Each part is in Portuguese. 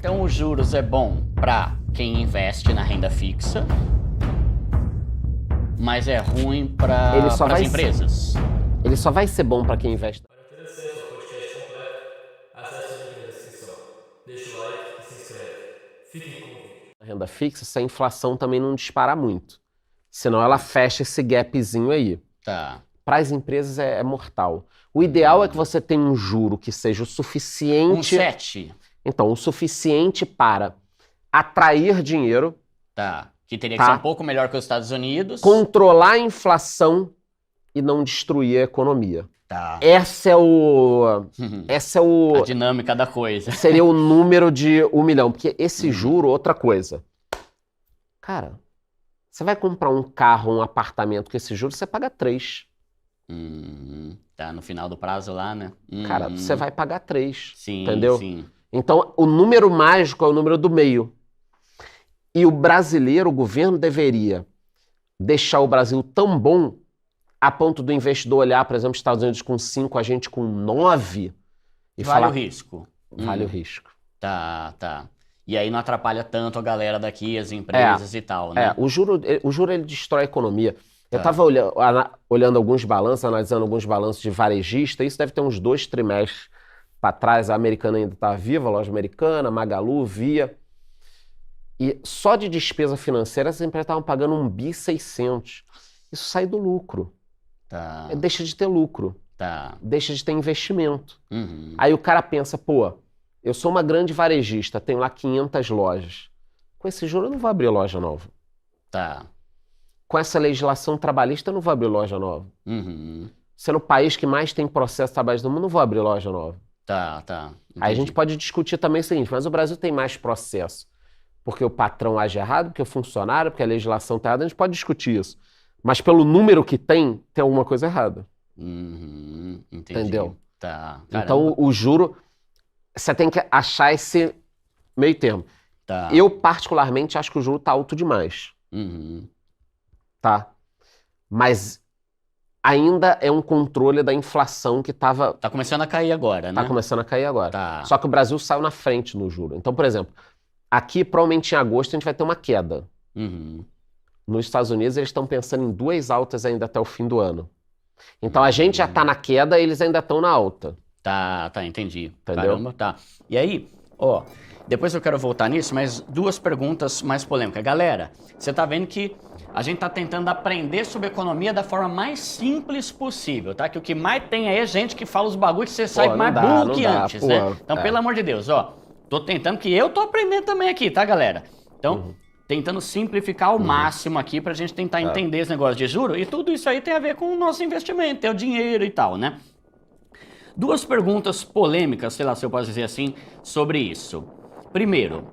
Então, os juros é bom para quem investe na renda fixa, mas é ruim para as empresas. Ele só vai ser bom para quem investe. Para ter acesso ao podcast completo, acesse o link na descrição. Deixa o like e se inscreve. Fiquem com o vídeo. Na renda fixa, se a inflação também não disparar muito. Senão ela fecha esse gapzinho aí. Tá. Para as empresas é mortal. O ideal é que você tenha um juro que seja o suficiente... Um 7. Então, o suficiente para atrair dinheiro... Tá. Que teria que ser um pouco melhor que os Estados Unidos. Controlar a inflação e não destruir a economia. Tá. Essa é a dinâmica da coisa. Seria o número de 1 milhão. Porque esse juro, outra coisa. Cara, você vai comprar um carro, um apartamento com esse juro, você paga 3. Tá no final do prazo lá, né? Cara, você vai pagar 3. Sim, entendeu? Sim. Então, o número mágico é o número do meio. E o brasileiro, o governo deveria deixar o Brasil tão bom a ponto do investidor olhar, por exemplo, os Estados Unidos com 5, a gente com 9 e vale falar... o risco. Vale o risco. Tá. E aí não atrapalha tanto a galera daqui, as empresas e tal, né? O juro ele destrói a economia. Eu estava olhando alguns balanços, analisando alguns balanços de varejista, isso deve ter uns 2 trimestres para trás, a Americana ainda está viva, a loja Americana, Magalu, Via. E só de despesa financeira, as empresas estavam pagando 1.600 bi. Isso sai do lucro. Tá. Deixa de ter lucro. Tá. Deixa de ter investimento. Aí o cara pensa, pô, eu sou uma grande varejista, tenho lá 500 lojas. Com esse juro eu não vou abrir loja nova. Tá. Com essa legislação trabalhista eu não vou abrir loja nova. Sendo o país que mais tem processo trabalhista do mundo, eu não vou abrir loja nova. Tá. Aí a gente pode discutir também o seguinte, mas o Brasil tem mais processo. Porque o patrão age errado, porque o funcionário, porque a legislação está errada, a gente pode discutir isso. Mas pelo número que tem alguma coisa errada. Entendi. Entendeu? Tá. Então o juro, você tem que achar esse meio termo. Tá. Eu particularmente acho que o juro está alto demais. Tá? Mas ainda é um controle da inflação que estava... Tá começando a cair agora, né? Tá começando a cair agora. Tá. Só que o Brasil saiu na frente no juro. Então, por exemplo, aqui provavelmente em agosto a gente vai ter uma queda. Nos Estados Unidos eles estão pensando em 2 altas ainda até o fim do ano. Então a gente já tá na queda, eles ainda estão na alta. Tá, entendi. Entendeu? Caramba, tá. E aí, depois eu quero voltar nisso, mas 2 perguntas mais polêmicas. Galera, você tá vendo que a gente tá tentando aprender sobre economia da forma mais simples possível, tá? Que o que mais tem aí é gente que fala os bagulhos que você sai mais burro que antes, né? Então, pelo amor de Deus, tô tentando, que eu tô aprendendo também aqui, tá, galera? Então, tentando simplificar ao máximo aqui pra gente tentar entender esse negócio de juro, e tudo isso aí tem a ver com o nosso investimento, é o dinheiro e tal, né? 2 perguntas polêmicas, sei lá se eu posso dizer assim, sobre isso. Primeiro,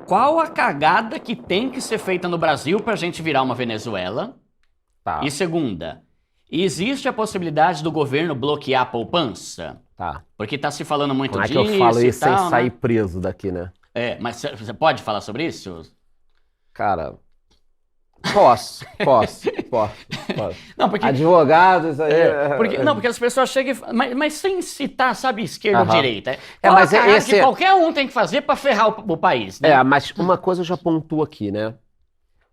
qual a cagada que tem que ser feita no Brasil pra gente virar uma Venezuela? Tá. E segunda, existe a possibilidade do governo bloquear a poupança? Tá. Porque tá se falando muito Como é que disso eu falo e isso tal, sem sair né? preso daqui, né? Mas você pode falar sobre isso? Cara, posso. Não, porque... Advogados aí... Porque as pessoas chegam mas sem citar, sabe, esquerda ou direita. Mas que qualquer um tem que fazer pra ferrar o país, né? Mas uma coisa eu já pontuo aqui, né?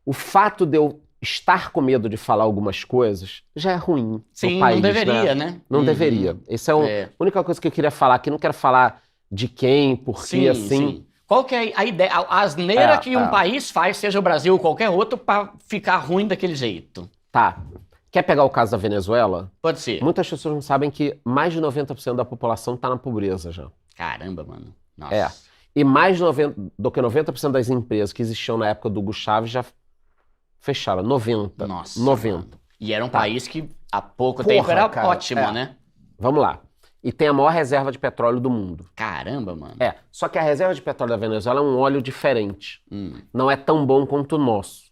O fato de eu estar com medo de falar algumas coisas já é ruim. Sim, no país, não deveria, né? Não deveria. Essa é a única coisa que eu queria falar aqui. Não quero falar de quem, por quê, assim. Sim. Qual que é a ideia, a asneira que um país faz, seja o Brasil ou qualquer outro, pra ficar ruim daquele jeito? Tá. Quer pegar o caso da Venezuela? Pode ser. Muitas pessoas não sabem que mais de 90% da população tá na pobreza já. Caramba, mano. Nossa. E mais do que 90% das empresas que existiam na época do Hugo Chávez já fecharam. 90%. Nossa. 90%. Mano. E era um país que há pouco tempo era ótimo, né? Vamos lá. E tem a maior reserva de petróleo do mundo. Caramba, mano. Só que a reserva de petróleo da Venezuela é um óleo diferente. Não é tão bom quanto o nosso.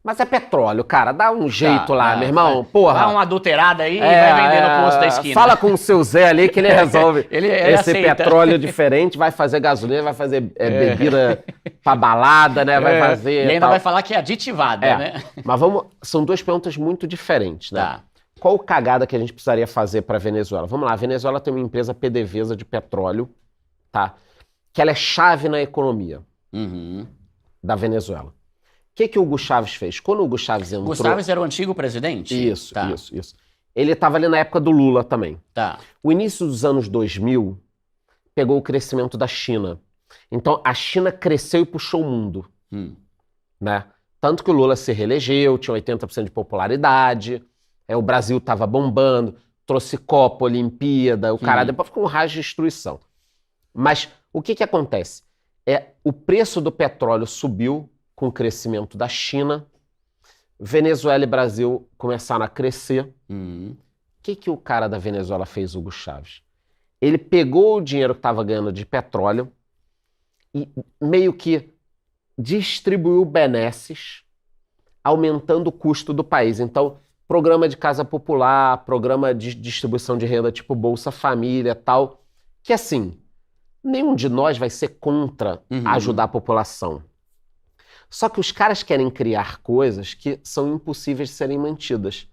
Mas é petróleo, cara. Dá um jeito lá, meu irmão. Porra. Dá uma adulterada aí e vai vender no posto da esquina. Fala com o seu Zé ali que ele resolve ele esse aceita. petróleo diferente. Vai fazer gasolina, vai fazer bebida pra balada, né? Vai fazer... E ainda vai falar que é aditivada, né? Mas são 2 perguntas muito diferentes, né? Tá. Qual cagada que a gente precisaria fazer para a Venezuela? Vamos lá, a Venezuela tem uma empresa PDVSA de petróleo, tá? que ela é chave na economia Uhum. da Venezuela. O que o Hugo Chávez fez? Quando o Hugo Chávez entrou... Hugo Chávez era o antigo presidente? Isso, Tá. isso. Ele estava ali na época do Lula também. Tá. O início dos anos 2000 pegou o crescimento da China. Então, a China cresceu e puxou o mundo, né? Tanto que o Lula se reelegeu, tinha 80% de popularidade, o Brasil estava bombando, trouxe Copa, Olimpíada, o cara depois ficou um raio de destruição. Mas o que acontece? O preço do petróleo subiu com o crescimento da China, Venezuela e Brasil começaram a crescer. O que o cara da Venezuela fez, Hugo Chávez? Ele pegou o dinheiro que estava ganhando de petróleo e meio que distribuiu benesses, aumentando o custo do país. Então, programa de casa popular, programa de distribuição de renda tipo Bolsa Família, tal, que assim, nenhum de nós vai ser contra ajudar a população. Só que os caras querem criar coisas que são impossíveis de serem mantidas.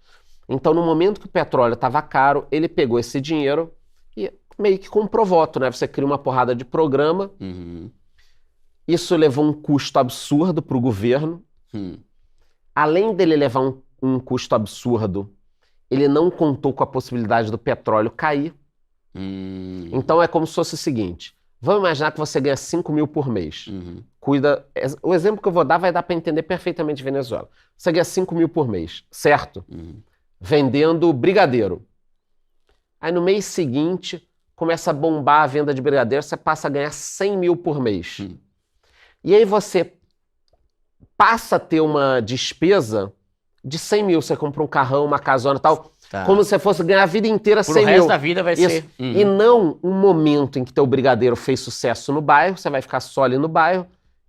Então, no momento que o petróleo estava caro, ele pegou esse dinheiro e meio que comprou voto, né? Você cria uma porrada de programa, isso levou um custo absurdo para o governo. Além dele levar um custo absurdo, ele não contou com a possibilidade do petróleo cair. Então é como se fosse o seguinte, vamos imaginar que você ganha 5 mil por mês. Cuida, o exemplo que eu vou dar vai dar para entender perfeitamente Venezuela. Você ganha 5 mil por mês, certo? Vendendo brigadeiro. Aí no mês seguinte, começa a bombar a venda de brigadeiro, você passa a ganhar 100 mil por mês. E aí você passa a ter uma despesa de 100 mil. Você compra um carrão, uma casona e tal, como se você fosse ganhar a vida inteira 100 mil. Pro resto da vida vai ser... E não um momento em que teu brigadeiro fez sucesso no bairro, você vai ficar só ali no bairro,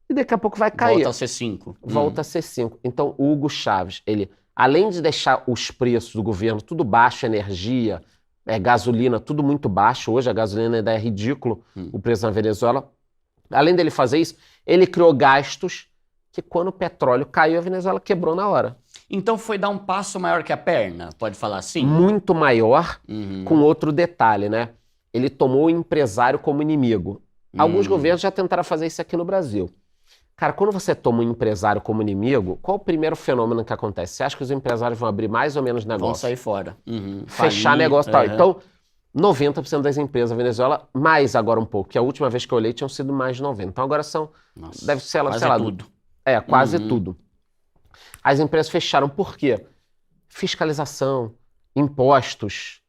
e daqui a pouco vai cair. Volta a ser 5. Volta a ser 5. Então, o Hugo Chávez, ele, além de deixar os preços do governo tudo baixo, energia, gasolina, tudo muito baixo, hoje a gasolina ainda é ridículo, o preço na Venezuela, além dele fazer isso, ele criou gastos que quando o petróleo caiu, a Venezuela quebrou na hora. Então foi dar um passo maior que a perna, pode falar assim? Muito maior, com outro detalhe, né? Ele tomou o empresário como inimigo. Alguns governos já tentaram fazer isso aqui no Brasil. Cara, quando você toma um empresário como inimigo, qual o primeiro fenômeno que acontece? Você acha que os empresários vão abrir mais ou menos negócio? Vão sair fora. Fechar Falir, negócio e tal. Então, 90% das empresas da Venezuela, mais agora um pouco, que a última vez que eu olhei tinham sido mais de 90%. Então agora são, deve ser, quase sei lá, tudo. Quase tudo. As empresas fecharam por quê? Fiscalização, impostos,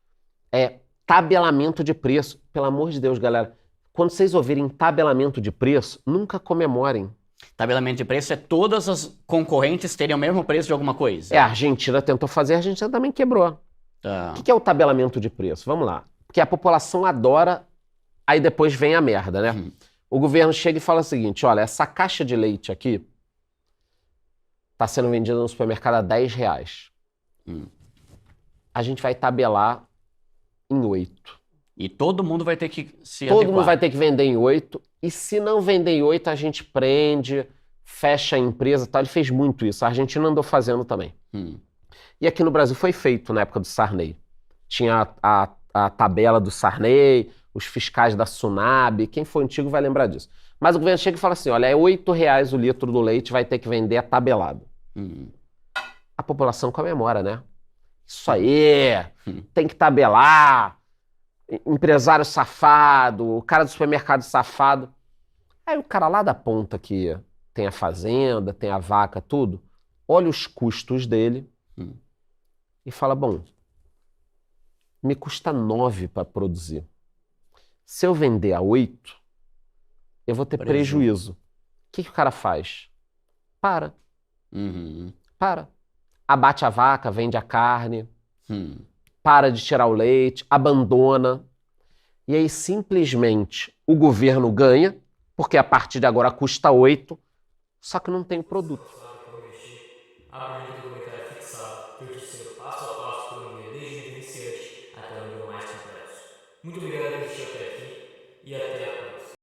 tabelamento de preço. Pelo amor de Deus, galera, quando vocês ouvirem tabelamento de preço, nunca comemorem. Tabelamento de preço é todas as concorrentes terem o mesmo preço de alguma coisa. A Argentina tentou fazer, a Argentina também quebrou. O que é o tabelamento de preço? Vamos lá. Porque a população adora, aí depois vem a merda, né? O governo chega e fala o seguinte, olha, essa caixa de leite aqui está sendo vendida no supermercado a R$10. A gente vai tabelar em 8. E todo mundo vai ter que se Todo adequar. mundo vai ter que vender em 8. E se não vender em 8, a gente prende, fecha a empresa e tal. Ele fez muito isso. A Argentina andou fazendo também. E aqui no Brasil foi feito na época do Sarney. Tinha a tabela do Sarney, os fiscais da Sunab. Quem for antigo vai lembrar disso. Mas o governo chega e fala assim, olha, é R$8 o litro do leite, vai ter que vender tabelado. A população comemora, né? Isso aí, tem que tabelar. Empresário safado, o cara do supermercado safado. Aí o cara lá da ponta que tem a fazenda, tem a vaca, tudo, olha os custos dele e fala, bom, me custa 9 para produzir. Se eu vender a 8, eu vou ter prejuízo. O que o cara faz? Para. Para. Abate a vaca, vende a carne, para de tirar o leite, abandona. E aí simplesmente o governo ganha, porque a partir de agora custa 8, só que não tem o produto. Abra o link do comentário fixado, que eu te ensino passo a passo como ler desde o iniciante até o nível mais complexo. Muito obrigado por assistir até aqui e até a próxima.